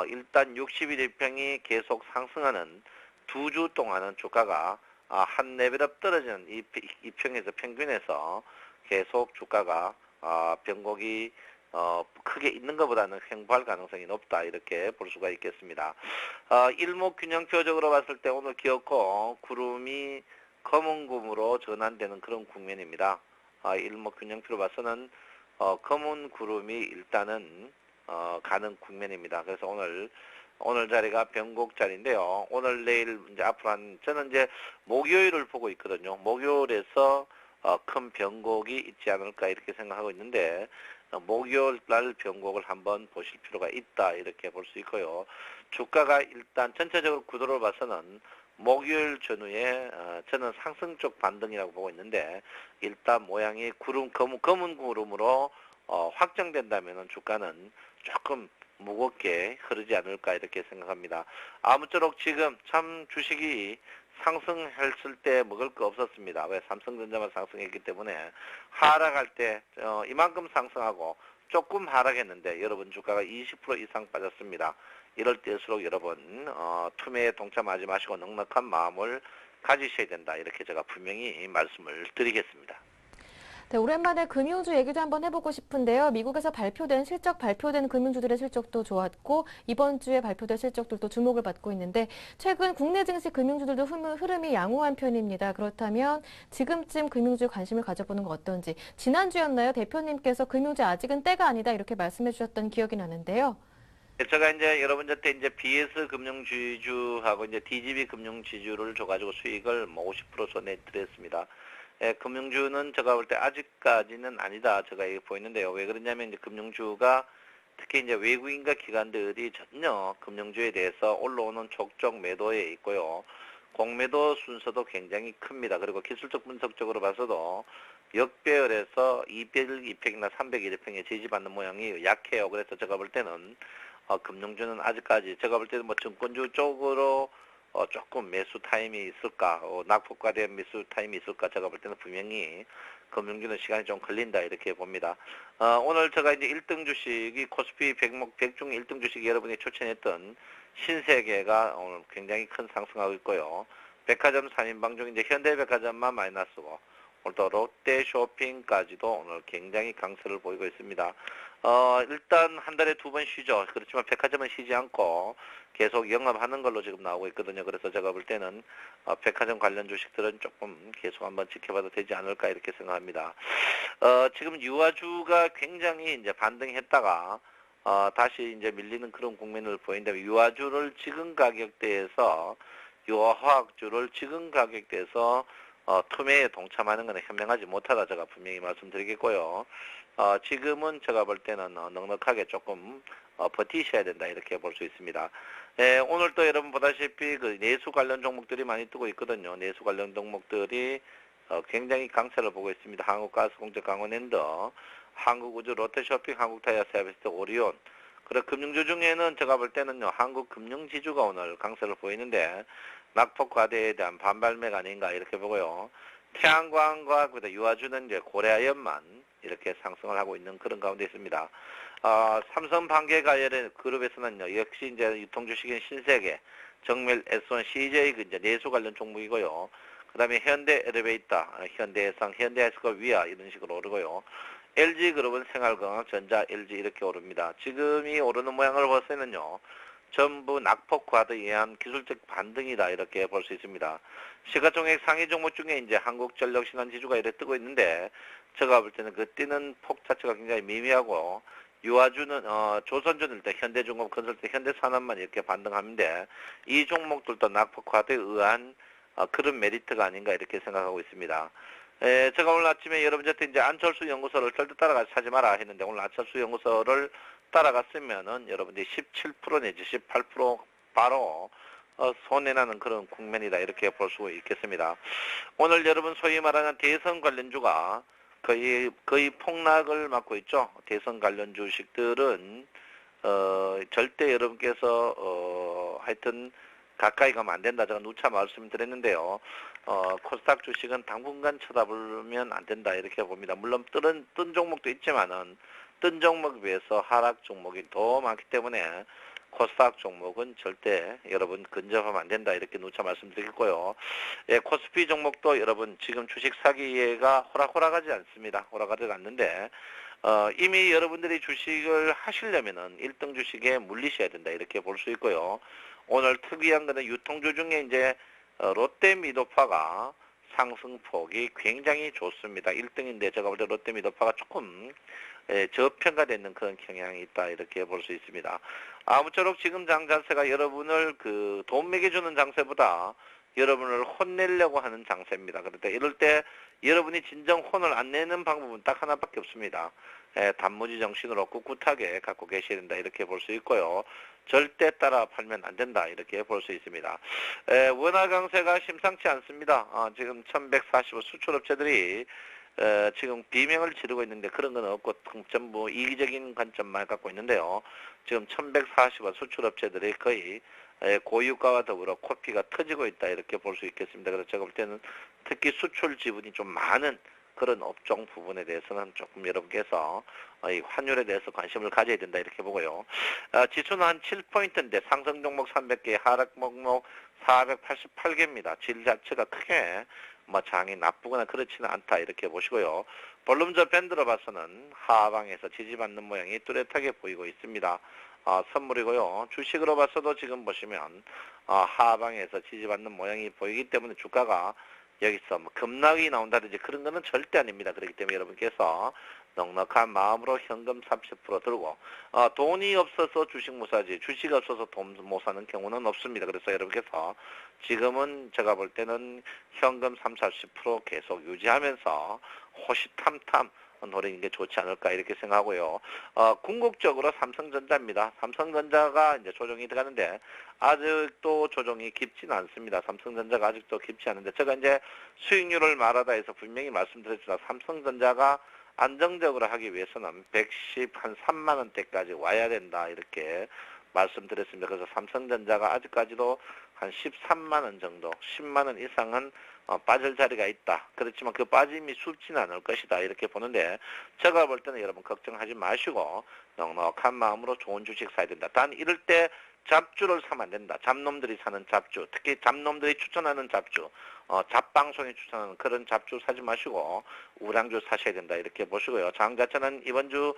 일단 61일평이 계속 상승하는 2주 동안은 주가가 한 레벨업 떨어지는 이 평에서 평균에서 계속 주가가 변곡이 크게 있는 것보다는 횡보할 가능성이 높다 이렇게 볼 수가 있겠습니다. 일목균형표적으로 봤을 때 오늘 기어코 구름이 검은 구름으로 전환되는 그런 국면입니다. 일목균형표로 봐서는 검은 구름이 일단은 가는 국면입니다. 그래서 오늘 자리가 변곡 자리인데요. 오늘 내일 이제 앞으로 저는 이제 목요일을 보고 있거든요. 목요일에서 큰 변곡이 있지 않을까 이렇게 생각하고 있는데 목요일 날 변곡을 한번 보실 필요가 있다 이렇게 볼 수 있고요. 주가가 일단 전체적으로 구도를 봐서는 목요일 전후에 저는 상승 쪽 반등이라고 보고 있는데 일단 모양이 검은 구름으로 확정된다면 주가는 조금 무겁게 흐르지 않을까 이렇게 생각합니다. 아무쪼록 지금 참 주식이 상승했을 때 먹을 거 없었습니다. 왜? 삼성전자만 상승했기 때문에 하락할 때 이만큼 상승하고 조금 하락했는데 여러분 주가가 20% 이상 빠졌습니다. 이럴 때일수록 여러분 투매에 동참하지 마시고 넉넉한 마음을 가지셔야 된다. 이렇게 제가 분명히 말씀을 드리겠습니다. 네, 오랜만에 금융주 얘기도 한번 해보고 싶은데요. 미국에서 발표된 금융주들의 실적도 좋았고 이번 주에 발표될 실적들도 주목을 받고 있는데 최근 국내 증시 금융주들도 흐름이 양호한 편입니다. 그렇다면 지금쯤 금융주에 관심을 가져보는 건 어떤지. 지난주였나요? 대표님께서 금융주 아직은 때가 아니다 이렇게 말씀해 주셨던 기억이 나는데요. 제가 이제 여러분한테 이제 BS 금융지주하고 이제 DGB 금융지주를 줘가지고 수익을 50% 내드렸습니다. 금융주는 제가 볼 때 아직까지는 아니다. 제가 이게 보이는데요. 왜 그러냐면 이제 금융주가 특히 이제 외국인과 기관들이 전혀 금융주에 대해서 올라오는 촉적 매도에 있고요. 공매도 순서도 굉장히 큽니다. 그리고 기술적 분석적으로 봐서도 역배열에서 200이평이나 301평에 지지받는 모양이 약해요. 그래서 제가 볼 때는 금융주는 아직까지 제가 볼 때는 뭐 증권주 쪽으로 조금 매수 타임이 있을까, 낙폭과된 매수 타임이 있을까, 제가 볼 때는 분명히 금융주는 시간이 좀 걸린다, 이렇게 봅니다. 오늘 제가 이제 1등 주식이 코스피 100중 1등 주식 여러분이 추천했던 신세계가 오늘 굉장히 큰 상승하고 있고요. 백화점 3인방 중 이제 현대백화점만 마이너스고, 오늘도 롯데쇼핑까지도 오늘 굉장히 강세를 보이고 있습니다. 일단 한 달에 2번 쉬죠. 그렇지만 백화점은 쉬지 않고 계속 영업하는 걸로 지금 나오고 있거든요. 그래서 제가 볼 때는 백화점 관련 주식들은 조금 계속 한번 지켜봐도 되지 않을까 이렇게 생각합니다. 지금 유아주가 굉장히 이제 반등했다가 다시 이제 밀리는 그런 국면을 보인다면 유아주를 지금 가격대에서 유아화학주를 지금 가격대에서 투매에 동참하는 것은 현명하지 못하다 제가 분명히 말씀드리겠고요. 지금은 제가 볼 때는 넉넉하게 조금 버티셔야 된다 이렇게 볼 수 있습니다. 오늘 또 여러분 보다시피 그 내수 관련 종목들이 많이 뜨고 있거든요. 내수 관련 종목들이 굉장히 강세를 보고 있습니다. 한국가스공정 강원랜더, 한국우주, 롯데쇼핑, 한국타이어 서비스, 오리온. 그리고 금융주 중에는 제가 볼 때는요, 한국금융지주가 오늘 강세를 보이는데 낙폭 과대에 대한 반발매가 아닌가 이렇게 보고요. 태양광과 유아주는 이제 고래아연만 이렇게 상승을 하고 있는 그런 가운데 있습니다. 삼성 반개가열의 그룹에서는요, 역시 이제 유통주식인 신세계, 정밀, S1, CJ 이제 내수 관련 종목이고요. 그 다음에 현대 엘리베이터, 현대해상, 현대해스과 위아 이런 식으로 오르고요. LG그룹은 생활건강, 전자, LG 이렇게 오릅니다. 지금이 오르는 모양을 보세는요. 전부 낙폭 과대에 의한 기술적 반등이다 이렇게 볼 수 있습니다. 시가총액 상위 종목 중에 이제 한국전력, 신한지주가 이렇게 뜨고 있는데 제가 볼 때는 그 뛰는 폭 자체가 굉장히 미미하고 유아주는 조선주는 일단 현대중공업, 건설대, 현대산업만 이렇게 반등하는데 이 종목들도 낙폭 과대에 의한 그런 메리트가 아닌가 이렇게 생각하고 있습니다. 제가 오늘 아침에 여러분한테 이제 안철수 연구소를 절대 따라가지 하지 마라 했는데 오늘 안철수 연구소를 따라갔으면은 여러분들이 17% 내지 18% 바로 손해나는 그런 국면이다 이렇게 볼 수 있겠습니다. 오늘 여러분 소위 말하는 대선 관련주가 거의 폭락을 맞고 있죠. 대선 관련 주식들은 절대 여러분께서 하여튼 가까이 가면 안 된다. 제가 누차 말씀드렸는데요. 코스닥 주식은 당분간 쳐다보면 안 된다 이렇게 봅니다. 물론 뜬 종목도 있지만은 뜬 종목에 비해서 하락 종목이 더 많기 때문에 코스닥 종목은 절대 여러분 근접하면 안 된다 이렇게 누차 말씀드리겠고요. 코스피 종목도 여러분 지금 주식 사기가 호락호락하지 않습니다. 호락하지 않는데 이미 여러분들이 주식을 하시려면은 1등 주식에 물리셔야 된다 이렇게 볼 수 있고요. 오늘 특이한 거는 유통주 중에 이제 롯데미도파가 상승폭이 굉장히 좋습니다. 1등인데 제가 볼 때 롯데미도파가 조금 저평가되는 그런 경향이 있다 이렇게 볼 수 있습니다. 아무쪼록 지금 장자세가 여러분을 돈 매겨주는 장세보다 여러분을 혼내려고 하는 장세입니다. 그런데 이럴 때 여러분이 진정 혼을 안 내는 방법은 딱 하나밖에 없습니다. 단무지 정신으로 꿋꿋하게 갖고 계셔야 된다 이렇게 볼 수 있고요. 절대 따라 팔면 안 된다 이렇게 볼 수 있습니다. 원화 강세가 심상치 않습니다. 지금 1145 수출업체들이 지금 비명을 지르고 있는데 그런 건 없고 전부 이기적인 관점만 갖고 있는데요. 지금 1145 수출업체들이 거의 고유가와 더불어 코피가 터지고 있다 이렇게 볼 수 있겠습니다. 그래서 제가 볼 때는 특히 수출 지분이 좀 많은 그런 업종 부분에 대해서는 조금 여러분께서 이 환율에 대해서 관심을 가져야 된다 이렇게 보고요. 지수는 한 7포인트인데 상승 종목 300개, 하락 종목 488개입니다. 질 자체가 크게 장이 나쁘거나 그렇지는 않다 이렇게 보시고요. 볼륨저 밴드로 봐서는 하방에서 지지받는 모양이 뚜렷하게 보이고 있습니다. 선물이고요. 주식으로 봐서도 지금 보시면 하방에서 지지받는 모양이 보이기 때문에 주가가 여기서 급락이 나온다든지 그런 거는 절대 아닙니다. 그렇기 때문에 여러분께서 넉넉한 마음으로 현금 30% 들고 돈이 없어서 주식 못 사지 주식 없어서 돈 못 사는 경우는 없습니다. 그래서 여러분께서 지금은 제가 볼 때는 현금 30-40% 계속 유지하면서 호시탐탐 노리는 게 좋지 않을까 이렇게 생각하고요. 궁극적으로 삼성전자입니다. 삼성전자가 이제 조정이 들어가는데 아직도 조정이 깊지는 않습니다. 삼성전자가 아직도 깊지 않은데 제가 이제 수익률을 말하다 해서 분명히 말씀드렸지만 삼성전자가 안정적으로 하기 위해서는 110, 한 3만 원대까지 와야 된다 이렇게 말씀드렸습니다. 그래서 삼성전자가 아직까지도 한 13만 원 정도, 10만 원 이상은 빠질 자리가 있다. 그렇지만 그 빠짐이 쉽지는 않을 것이다. 이렇게 보는데 제가 볼 때는 여러분 걱정하지 마시고 넉넉한 마음으로 좋은 주식 사야 된다. 단 이럴 때 잡주를 사면 안 된다. 잡놈들이 사는 잡주, 특히 잡놈들이 추천하는 잡주, 잡방송이 추천하는 그런 잡주 사지 마시고 우량주 사셔야 된다. 이렇게 보시고요. 장 자체는 이번 주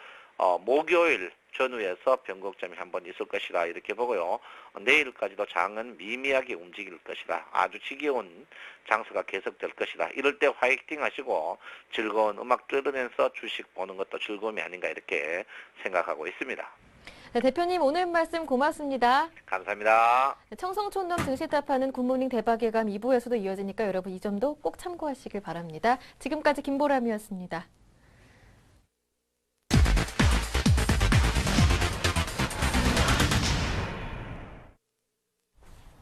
목요일 전후에서 변곡점이 한번 있을 것이다 이렇게 보고요. 내일까지도 장은 미미하게 움직일 것이다. 아주 지겨운 장세가 계속될 것이다. 이럴 때 화이팅 하시고 즐거운 음악 들으면서 주식 보는 것도 즐거움이 아닌가 이렇게 생각하고 있습니다. 네, 대표님 오늘 말씀 고맙습니다. 감사합니다. 청성촌돔 증시타파는 굿모닝 대박예감 2부에서도 이어지니까 여러분 이 점도 꼭 참고하시길 바랍니다. 지금까지 김보람이었습니다.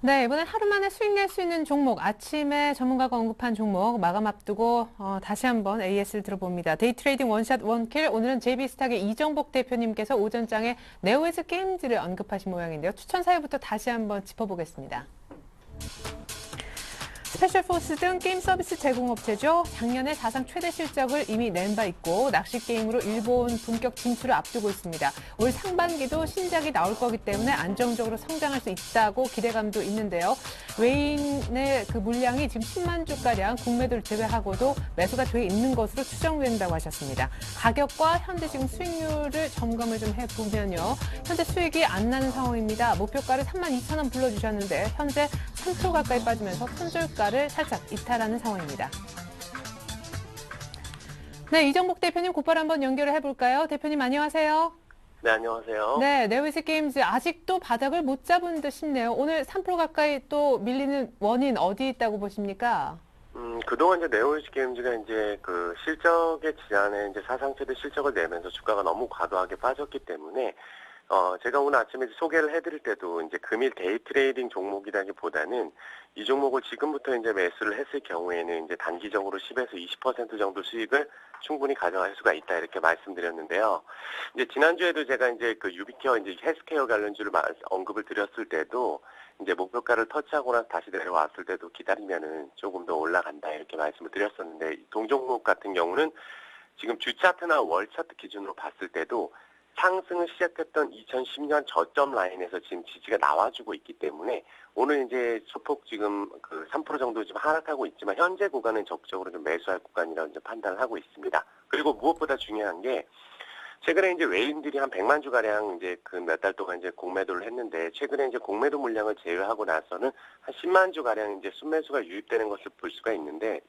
네, 이번엔 하루 만에 수익 낼 수 있는 종목, 아침에 전문가가 언급한 종목 마감 앞두고 다시 한번 AS를 들어봅니다. 데이트레이딩 원샷 원킬, 오늘은 JB스탁의 이정복 대표님께서 오전장에 네오에즈 게임즈를 언급하신 모양인데요. 추천 사유부터 다시 한번 짚어보겠습니다. 스페셜포스 등 게임 서비스 제공업체죠. 작년에 사상 최대 실적을 이미 낸 바 있고 낚시 게임으로 일본 본격 진출을 앞두고 있습니다. 올 상반기도 신작이 나올 거기 때문에 안정적으로 성장할 수 있다고 기대감도 있는데요. 외인의 그 물량이 지금 10만 주가량 국매도를 제외하고도 매수가 돼 있는 것으로 추정된다고 하셨습니다. 가격과 현재 지금 수익률을 점검을 좀 해보면요. 현재 수익이 안 나는 상황입니다. 목표가를 32,000원 불러주셨는데 현재 3% 가까이 빠지면서 손절가를 살짝 이탈하는 상황입니다. 네, 이정복 대표님 곧바로 한번 연결을 해볼까요? 대표님 안녕하세요. 네, 안녕하세요. 네, 네오에즈 게임즈 아직도 바닥을 못 잡은 듯 싶네요. 오늘 3% 가까이 또 밀리는 원인 어디 있다고 보십니까? 그동안 이제 네오에즈 게임즈가 이제 그 실적의 지난해 이제 사상 최대 실적을 내면서 주가가 너무 과도하게 빠졌기 때문에 제가 오늘 아침에 소개를 해드릴 때도 이제 금일 데이 트레이딩 종목이라기보다는 이 종목을 지금부터 이제 매수를 했을 경우에는 이제 단기적으로 10에서 20% 정도 수익을 충분히 가져갈 수가 있다 이렇게 말씀드렸는데요. 이제 지난주에도 제가 이제 그 유비케어 이제 헬스케어 관련주를 언급을 드렸을 때도 이제 목표가를 터치하고 나서 다시 내려왔을 때도 기다리면은 조금 더 올라간다 이렇게 말씀을 드렸었는데 동종목 같은 경우는 지금 주 차트나 월 차트 기준으로 봤을 때도 상승을 시작했던 2010년 저점 라인에서 지금 지지가 나와주고 있기 때문에 오늘 이제 소폭 지금 그 3% 정도 지금 하락하고 있지만 현재 구간은 적극적으로 좀 매수할 구간이라고 이제 판단을 하고 있습니다. 그리고 무엇보다 중요한 게 최근에 이제 외인들이 한 100만 주 가량 이제 그 몇 달 동안 이제 공매도를 했는데 최근에 이제 공매도 물량을 제외하고 나서는 한 10만 주 가량 이제 순매수가 유입되는 것을 볼 수가 있는데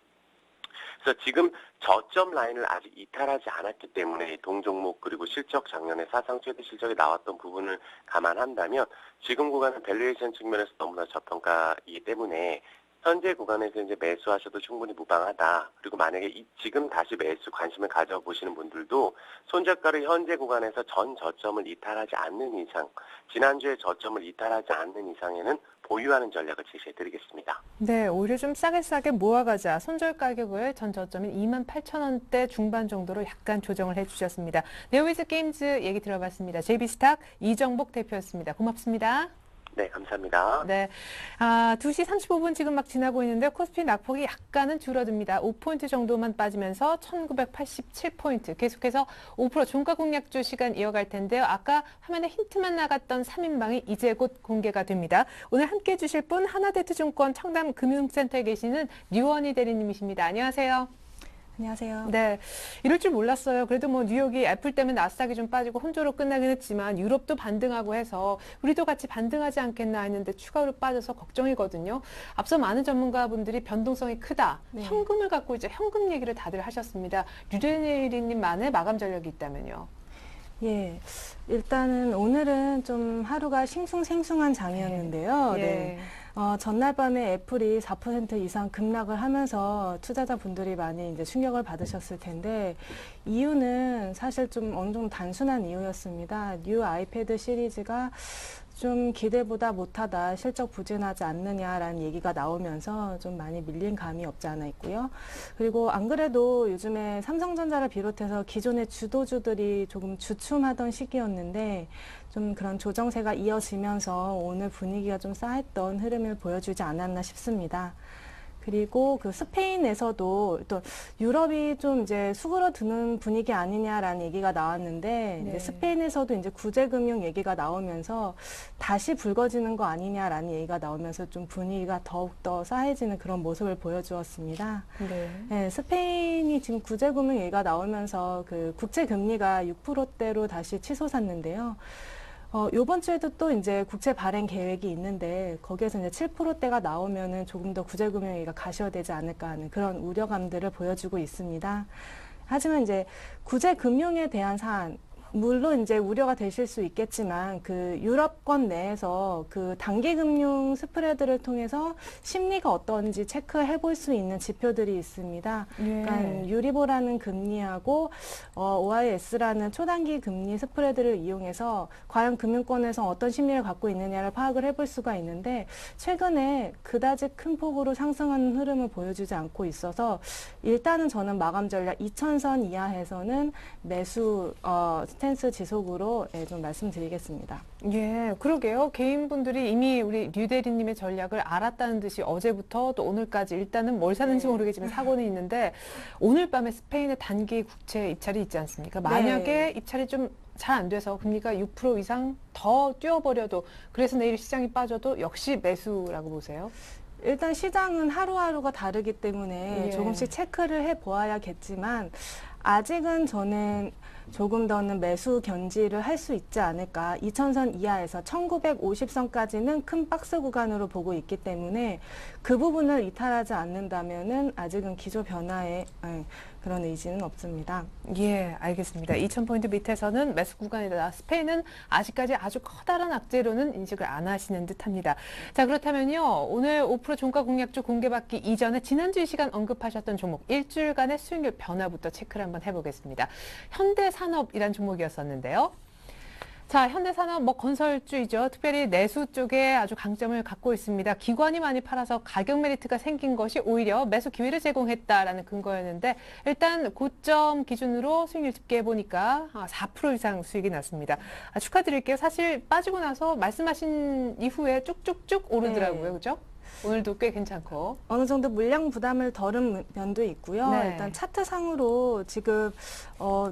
그래서 지금 저점 라인을 아직 이탈하지 않았기 때문에 동종목 그리고 실적 작년에 사상 최대 실적이 나왔던 부분을 감안한다면 지금 구간은 밸류에이션 측면에서 너무나 저평가이기 때문에 현재 구간에서 이제 매수하셔도 충분히 무방하다. 그리고 만약에 지금 다시 매수 관심을 가져보시는 분들도 손저가를 현재 구간에서 전 저점을 이탈하지 않는 이상, 지난주에 저점을 이탈하지 않는 이상에는 보유하는 전략을 제시해드리겠습니다. 네, 오히려 좀 싸게 모아가자. 손절 가격을 전 저점인 28,000원대 중반 정도로 약간 조정을 해주셨습니다. 네오위즈 게임즈 얘기 들어봤습니다. JB스탁 이정복 대표였습니다. 고맙습니다. 네, 감사합니다. 네, 2시 35분 지금 막 지나고 있는데 코스피 낙폭이 약간은 줄어듭니다. 5포인트 정도만 빠지면서 1987포인트. 계속해서 5% 종가 공략주 시간 이어갈 텐데요. 아까 화면에 힌트만 나갔던 3인방이 이제 곧 공개가 됩니다. 오늘 함께해 주실 분 하나대투증권 청담금융센터에 계시는 류원희 대리님이십니다. 안녕하세요. 안녕하세요. 네, 이럴 줄 몰랐어요. 그래도 뭐 뉴욕이 애플 때문에 나스닥이 좀 빠지고 혼조로 끝나긴 했지만 유럽도 반등하고 해서 우리도 같이 반등하지 않겠나 했는데 추가로 빠져서 걱정이거든요. 앞서 많은 전문가분들이 변동성이 크다. 네. 현금을 갖고 이제 현금 얘기를 다들 하셨습니다. 류대리님만의 마감 전략이 있다면요. 예, 일단은 오늘은 좀 하루가 싱숭생숭한 장이었는데요. 예. 네. 전날 밤에 애플이 4% 이상 급락을 하면서 투자자분들이 많이 이제 충격을 받으셨을 텐데, 이유는 사실 좀 어느 정도 단순한 이유였습니다. 뉴 아이패드 시리즈가 좀 기대보다 못하다, 실적 부진하지 않느냐라는 얘기가 나오면서 좀 많이 밀린 감이 없지 않아 있고요. 그리고 안 그래도 요즘에 삼성전자를 비롯해서 기존의 주도주들이 조금 주춤하던 시기였는데 좀 그런 조정세가 이어지면서 오늘 분위기가 좀 쌓였던 흐름을 보여주지 않았나 싶습니다. 그리고 그 스페인에서도 또 유럽이 좀 이제 수그러드는 분위기 아니냐라는 얘기가 나왔는데, 네. 이제 스페인에서도 이제 구제금융 얘기가 나오면서 다시 붉어지는 거 아니냐라는 얘기가 나오면서 좀 분위기가 더욱더 싸해지는 그런 모습을 보여주었습니다. 네. 네, 스페인이 지금 구제금융 얘기가 나오면서 그 국채 금리가 6%대로 다시 치솟았는데요. 요번 주에도 또 이제 국채 발행 계획이 있는데 거기에서 이제 7%대가 나오면은 조금 더 구제금융위기가 가시화되지 않을까 하는 그런 우려감들을 보여주고 있습니다. 하지만 이제 구제금융에 대한 사안, 물론 이제 우려가 되실 수 있겠지만 그 유럽권 내에서 그 단기금융 스프레드를 통해서 심리가 어떤지 체크해 볼 수 있는 지표들이 있습니다. 예. 그러니까 유리보라는 금리하고 OIS라는 초단기 금리 스프레드를 이용해서 과연 금융권에서 어떤 심리를 갖고 있느냐를 파악을 해볼 수가 있는데, 최근에 그다지 큰 폭으로 상승하는 흐름을 보여주지 않고 있어서 일단은 저는 마감 전략 2000선 이하에서는 매수 스탠스 지속으로 좀 말씀드리겠습니다. 예, 그러게요. 개인분들이 이미 우리 류 대리님의 전략을 알았다는 듯이 어제부터 또 오늘까지 일단은 뭘 사는지 네. 모르겠지만 사고는 있는데, 오늘 밤에 스페인의 단기 국채 입찰이 있지 않습니까? 만약에 네. 입찰이 좀 잘 안 돼서 금리가 6% 이상 더 뛰어버려도, 그래서 내일 시장이 빠져도 역시 매수라고 보세요? 일단 시장은 하루하루가 다르기 때문에 예. 조금씩 체크를 해보아야겠지만, 아직은 저는 조금 더는 매수 견지를 할 수 있지 않을까. 2000선 이하에서 1950선까지는 큰 박스 구간으로 보고 있기 때문에 그 부분을 이탈하지 않는다면은 아직은 기조 변화에 그런 의지는 없습니다. 예, 알겠습니다. 2000포인트 밑에서는 매수 구간이다. 스페인은 아직까지 아주 커다란 악재로는 인식을 안 하시는 듯합니다. 자, 그렇다면요, 오늘 5% 종가 공략주 공개받기 이전에 지난주 이 시간 언급하셨던 종목 일주일간의 수익률 변화부터 체크를 한번 해보겠습니다. 현대산업이란 종목이었었는데요. 자, 현대산업 건설주이죠. 특별히 내수 쪽에 아주 강점을 갖고 있습니다. 기관이 많이 팔아서 가격 메리트가 생긴 것이 오히려 매수 기회를 제공했다라는 근거였는데, 일단 고점 기준으로 수익률 집계해 보니까 4% 이상 수익이 났습니다. 축하드릴게요. 사실 빠지고 나서 말씀하신 이후에 쭉쭉쭉 오르더라고요. 네. 그죠? 오늘도 꽤 괜찮고. 어느 정도 물량 부담을 덜은 면도 있고요. 네. 일단 차트상으로 지금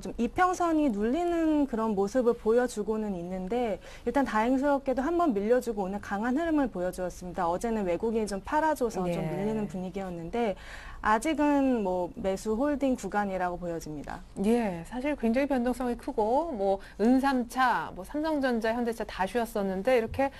좀 이평선이 눌리는 그런 모습을 보여주고는 있는데, 일단 다행스럽게도 한번 밀려주고 오늘 강한 흐름을 보여주었습니다. 어제는 외국인이 좀 팔아줘서 예. 좀 밀리는 분위기였는데 아직은 매수 홀딩 구간이라고 보여집니다. 예, 사실 굉장히 변동성이 크고 은삼차, 삼성전자, 현대차 다 쉬었었는데 이렇게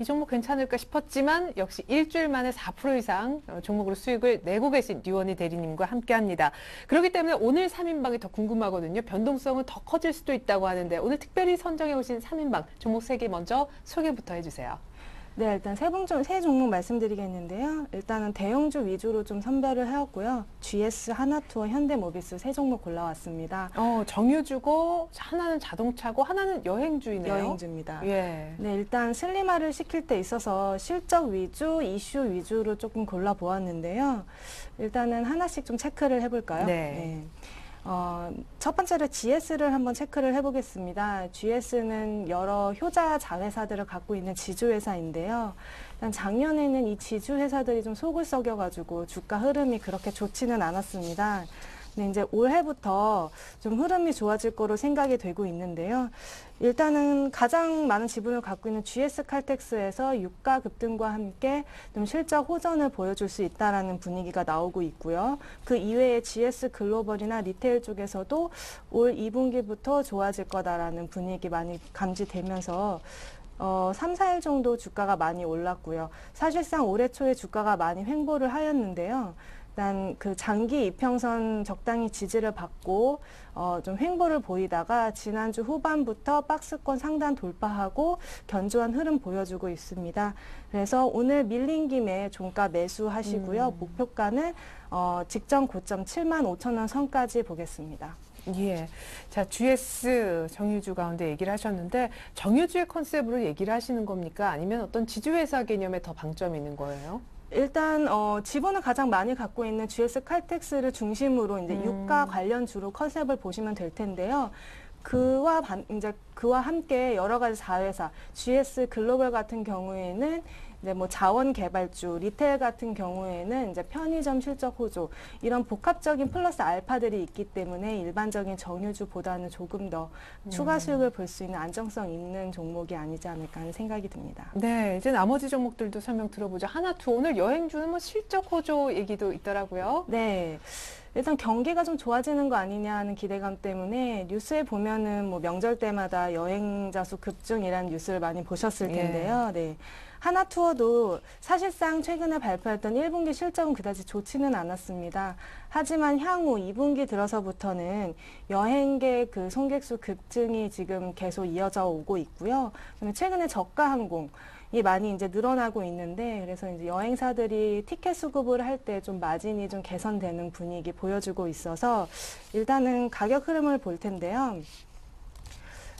이 종목 괜찮을까 싶었지만 역시 일주일 만에 4% 이상 종목으로 수익을 내고 계신 류원희 대리님과 함께합니다. 그렇기 때문에 오늘 3인방이 더 궁금하거든요. 변동성은 더 커질 수도 있다고 하는데 오늘 특별히 선정해 오신 3인방 종목 3개 먼저 소개부터 해주세요. 네, 일단 세 종목 말씀드리겠는데요. 일단은 대형주 위주로 좀 선별을 해왔고요. GS, 하나투어, 현대모비스 세 종목 골라왔습니다. 정유주고 하나는 자동차고 하나는 여행주이네요. 여행주입니다. 예. 네, 일단 슬림화를 시킬 때 있어서 실적 위주, 이슈 위주로 조금 골라보았는데요. 일단은 하나씩 좀 체크를 해볼까요? 네. 첫 번째로 GS를 한번 체크를 해보겠습니다. GS는 여러 효자 자회사들을 갖고 있는 지주회사인데요. 일단 작년에는 이 지주회사들이 좀 속을 썩여가지고 주가 흐름이 그렇게 좋지는 않았습니다. 근데 이제 올해부터 좀 흐름이 좋아질 거로 생각이 되고 있는데요. 일단은 가장 많은 지분을 갖고 있는 GS 칼텍스에서 유가 급등과 함께 좀 실적 호전을 보여줄 수 있다라는 분위기가 나오고 있고요. 그 이외에 GS 글로벌이나 리테일 쪽에서도 올 2분기부터 좋아질 거다라는 분위기 많이 감지되면서 3, 4일 정도 주가가 많이 올랐고요. 사실상 올해 초에 주가가 많이 횡보를 하였는데요. 일단 그 장기 이평선 적당히 지지를 받고 좀 횡보를 보이다가 지난주 후반부터 박스권 상단 돌파하고 견조한 흐름 보여주고 있습니다. 그래서 오늘 밀린 김에 종가 매수하시고요. 목표가는 직전 고점 75,000원 선까지 보겠습니다. 예. 자, GS 정유주 가운데 얘기를 하셨는데 정유주의 컨셉으로 얘기를 하시는 겁니까? 아니면 어떤 지주회사 개념에 더 방점이 있는 거예요? 일단 지분을 가장 많이 갖고 있는 GS 칼텍스를 중심으로 이제 유가 관련주로 컨셉을 보시면 될 텐데요. 그와 함께 여러 가지 자회사, GS 글로벌 같은 경우에는 이제 뭐 자원 개발주, 리테일 같은 경우에는 이제 편의점 실적 호조 이런 복합적인 플러스 알파들이 있기 때문에 일반적인 정유주보다는 조금 더 추가 수익을 볼 수 있는 안정성 있는 종목이 아니지 않을까 하는 생각이 듭니다. 네, 이제 나머지 종목들도 설명 들어보죠. 하나투어 오늘 여행주는 뭐 실적 호조 얘기도 있더라고요. 네. 일단 경기가 좀 좋아지는 거 아니냐 하는 기대감 때문에 뉴스에 보면은 뭐 명절 때마다 여행자 수 급증이라는 뉴스를 많이 보셨을 텐데요. 네. 하나투어도 사실상 최근에 발표했던 1분기 실적은 그다지 좋지는 않았습니다. 하지만 향후 2분기 들어서부터는 여행객 그 손객수 급증이 지금 계속 이어져 오고 있고요. 최근에 저가 항공 이 많이 이제 늘어나고 있는데 그래서 이제 여행사들이 티켓 수급을 할 때 좀 마진이 좀 개선되는 분위기 보여주고 있어서 일단은 가격 흐름을 볼 텐데요.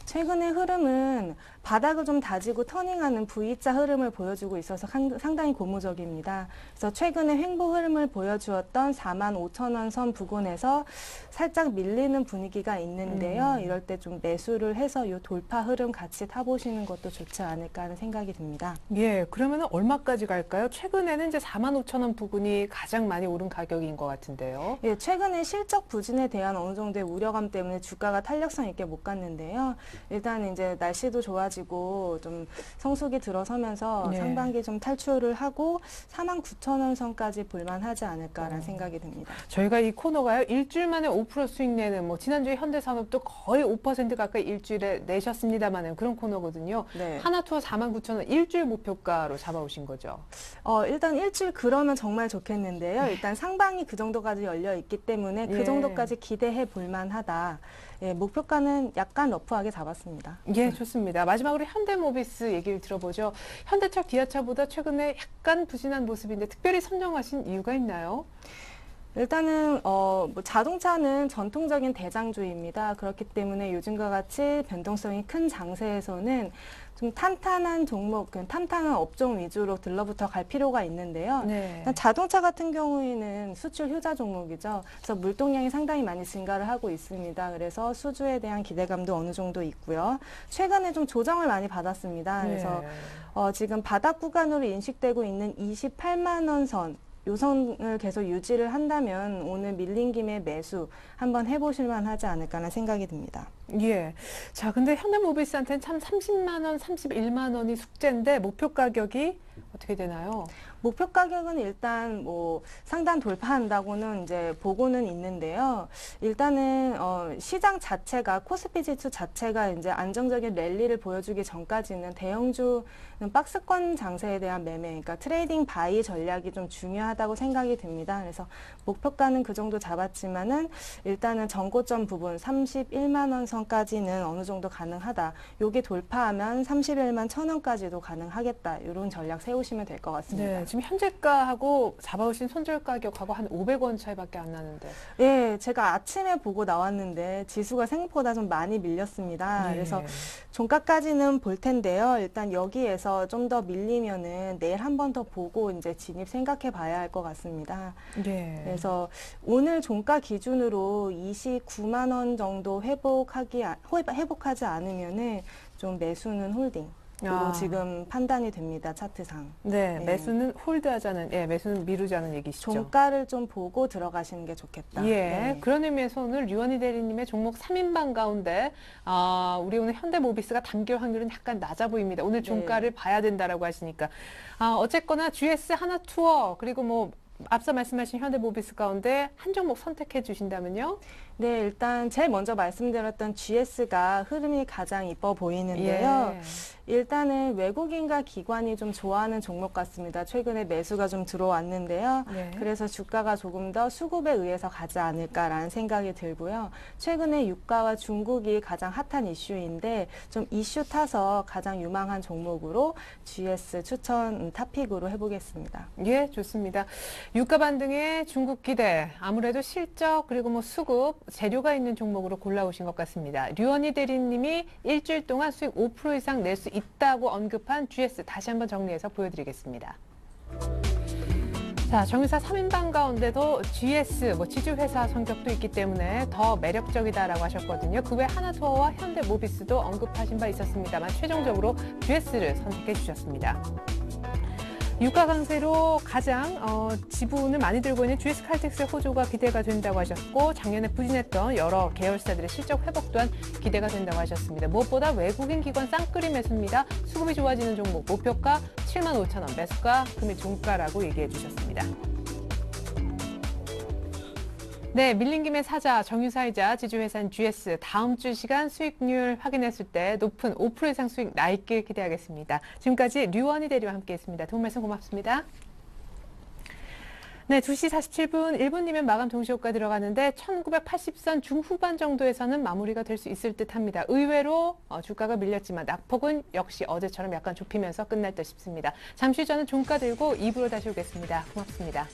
최근의 흐름은 바닥을 좀 다지고 터닝하는 V자 흐름을 보여주고 있어서 상당히 고무적입니다. 그래서 최근에 횡보 흐름을 보여주었던 45,000원 선 부근에서 살짝 밀리는 분위기가 있는데요. 이럴 때 좀 매수를 해서 이 돌파 흐름 같이 타보시는 것도 좋지 않을까 하는 생각이 듭니다. 예, 그러면 얼마까지 갈까요? 최근에는 이제 45,000원 부근이 가장 많이 오른 가격인 것 같은데요. 예, 최근에 실적 부진에 대한 어느 정도의 우려감 때문에 주가가 탄력성 있게 못 갔는데요. 일단 이제 날씨도 좋아지고 좀 성수기 들어서면서 네. 상반기 좀 탈출을 하고 49,000원 선까지 볼만하지 않을까라는 생각이 듭니다. 저희가 이 코너가요, 일주일 만에 5% 수익 내는, 뭐, 지난주에 현대산업도 거의 5% 가까이 일주일에 내셨습니다만은 그런 코너거든요. 네. 하나투어 49,000원 일주일 목표가로 잡아오신 거죠. 일단 일주일 그러면 정말 좋겠는데요. 일단 상방이 그 정도까지 열려 있기 때문에 그 예. 정도까지 기대해 볼만하다. 예, 목표가는 약간 러프하게 잡았습니다. 예, 좋습니다. 마지막으로 현대모비스 얘기를 들어보죠. 현대차, 기아차보다 최근에 약간 부진한 모습인데 특별히 선정하신 이유가 있나요? 일단은 뭐 자동차는 전통적인 대장주입니다. 그렇기 때문에 요즘과 같이 변동성이 큰 장세에서는 좀 탄탄한 종목, 탄탄한 업종 위주로 들러붙어 갈 필요가 있는데요. 네. 자동차 같은 경우에는 수출 효자 종목이죠. 그래서 물동량이 상당히 많이 증가를 하고 있습니다. 그래서 수주에 대한 기대감도 어느 정도 있고요. 최근에 좀 조정을 많이 받았습니다. 그래서 지금 바닥 구간으로 인식되고 있는 28만 원 선, 요 선을 계속 유지를 한다면 오늘 밀린 김에 매수 한번 해보실 만하지 않을까라는 생각이 듭니다. 예. 자, 근데 현대모비스한테는 참 30만 원, 31만 원이 숙제인데 목표 가격이 어떻게 되나요? 목표 가격은 일단 뭐 상단 돌파한다고는 이제 보고는 있는데요. 일단은 시장 자체가 코스피 지수 자체가 이제 안정적인 랠리를 보여주기 전까지는 대형주는 박스권 장세에 대한 매매, 그러니까 트레이딩 바이 전략이 좀 중요하다고 생각이 듭니다. 그래서 목표가는 그 정도 잡았지만은 일단은 전고점 부분 31만 원 선까지는 어느 정도 가능하다. 요게 돌파하면 31만 1,000원까지도 가능하겠다. 이런 전략 세우시면 될 것 같습니다. 네, 지금 현재가하고 잡아오신 손절 가격하고 한 500원 차이밖에 안 나는데. 예, 제가 아침에 보고 나왔는데 지수가 생각보다 좀 많이 밀렸습니다. 예. 그래서 종가까지는 볼 텐데요. 일단 여기에서 좀 더 밀리면은 내일 한 번 더 보고 이제 진입 생각해 봐야 할 것 같습니다. 예. 그래서 오늘 종가 기준으로 29만 원 정도 회복하지 않으면은 좀 매수는 홀딩. 아. 지금 판단이 됩니다. 차트상. 네, 네. 매수는 홀드하자는, 매수는 미루자는 얘기시죠. 종가를 좀 보고 들어가시는 게 좋겠다. 예, 네. 그런 의미에서 오늘 류원희 대리님의 종목 3인방 가운데 우리 오늘 현대모비스가 담길 확률은 약간 낮아 보입니다. 오늘 종가를 봐야 된다라고 하시니까 어쨌거나 GS 하나투어 그리고 뭐 앞서 말씀하신 현대모비스 가운데 한 종목 선택해 주신다면요? 네, 일단 제일 먼저 말씀드렸던 GS가 흐름이 가장 이뻐 보이는데요. 예. 일단은 외국인과 기관이 좀 좋아하는 종목 같습니다. 최근에 매수가 좀 들어왔는데요. 네. 그래서 주가가 조금 더 수급에 의해서 가지 않을까라는 생각이 들고요. 최근에 유가와 중국이 가장 핫한 이슈인데 좀 이슈 타서 가장 유망한 종목으로 GS 추천 탑픽으로 해보겠습니다. 예, 좋습니다. 유가 반등에 중국 기대, 아무래도 실적 그리고 뭐 수급, 재료가 있는 종목으로 골라오신 것 같습니다. 류원희 대리님이 일주일 동안 수익 5% 이상 낼 수 있다고 언급한 GS 다시 한번 정리해서 보여드리겠습니다. 자, 정유사 3인방 가운데도 GS, 지주회사 성격도 있기 때문에 더 매력적이다라고 하셨거든요. 그 외 하나투어와 현대모비스도 언급하신 바 있었습니다만 최종적으로 GS를 선택해 주셨습니다. 유가 강세로 가장 지분을 많이 들고 있는 GS 칼텍스의 호조가 기대가 된다고 하셨고 작년에 부진했던 여러 계열사들의 실적 회복 또한 기대가 된다고 하셨습니다. 무엇보다 외국인 기관 쌍끌이 매수입니다. 수급이 좋아지는 종목 목표가 75,000원, 매수가 금일 종가라고 얘기해 주셨습니다. 네, 밀린 김에 사자, 정유사이자 지주회사인 GS 다음 주 시간 수익률 확인했을 때 높은 5% 이상 수익 나 있길 기대하겠습니다. 지금까지 류원희 대리와 함께했습니다. 도움 말씀 고맙습니다. 네, 2시 47분 1분이면 마감 동시효과 들어가는데 1980선 중후반 정도에서는 마무리가 될 수 있을 듯합니다. 의외로 주가가 밀렸지만 낙폭은 역시 어제처럼 약간 좁히면서 끝날 듯 싶습니다. 잠시 후 저는 종가 들고 2부로 다시 오겠습니다. 고맙습니다.